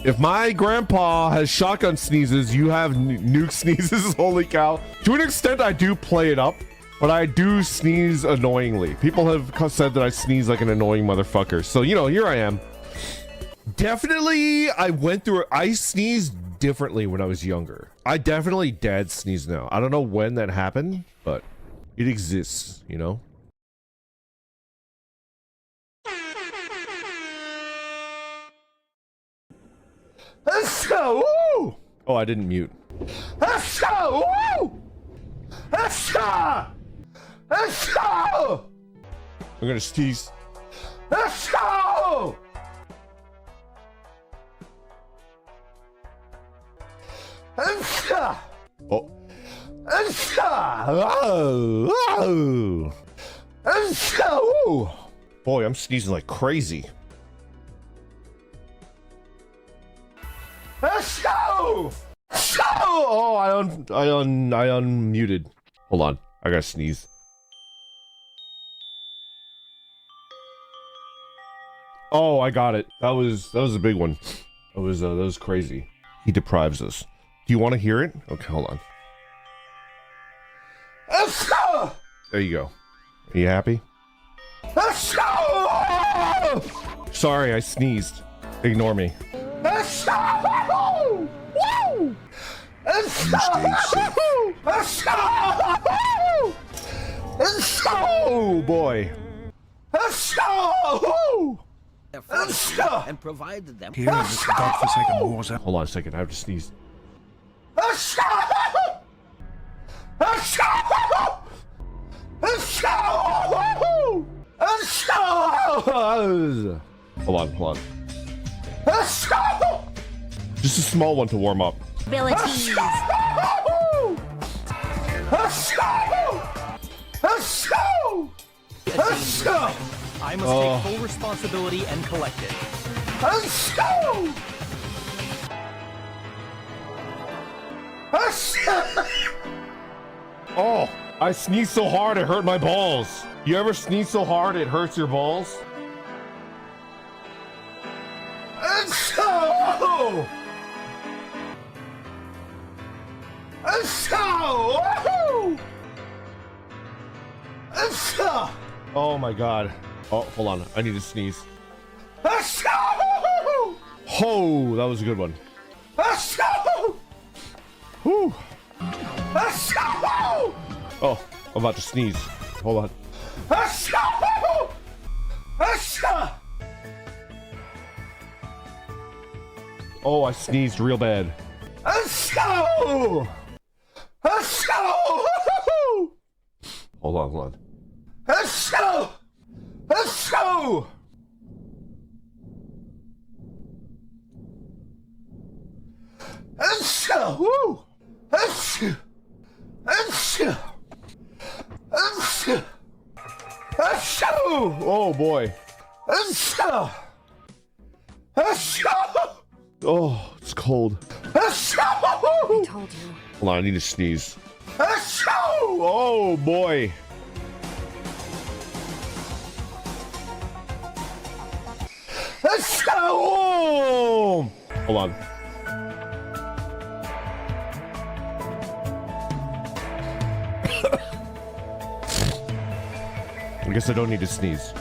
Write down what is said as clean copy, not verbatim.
If my grandpa has shotgun sneezes, you have nuke sneezes. Holy cow. To an extent, I do play it up, but I do sneeze annoyingly. People have said that I sneeze like an annoying motherfucker. So, you know, here I am. Definitely, I sneezed differently when I was younger. I definitely dad sneeze now. I don't know when that happened, but it exists, you know? Oh, I didn't mute. I'm gonna sneeze. Oh. Boy, I'm sneezing like crazy. Oh, I unmuted. Hold on, I gotta sneeze. Oh, I got it. That was a big one. That was crazy. He deprives us. Do you want to hear it? Okay, hold on. There you go. Are you happy? Sorry, I sneezed. Ignore me. You stay safe. Oh boy. And provided them. Here in this godforsaken war zone. Hold on a second, I have to sneeze. Hold on. Just a small one to warm up. Abilities. I must take full responsibility and collect it. Oh, I sneezed so hard it hurt my balls. You ever sneeze so hard it hurts your balls? Oh my god. Oh, hold on. I need to sneeze. Oh, that was a good one. Whew. Oh, I'm about to sneeze. Hold on. Oh, I sneezed real bad. Hold on. Woo! Oh boy. Oh, it's cold. I told you. Hold on, I need to sneeze. Oh boy. Hold on. I guess I don't need to sneeze.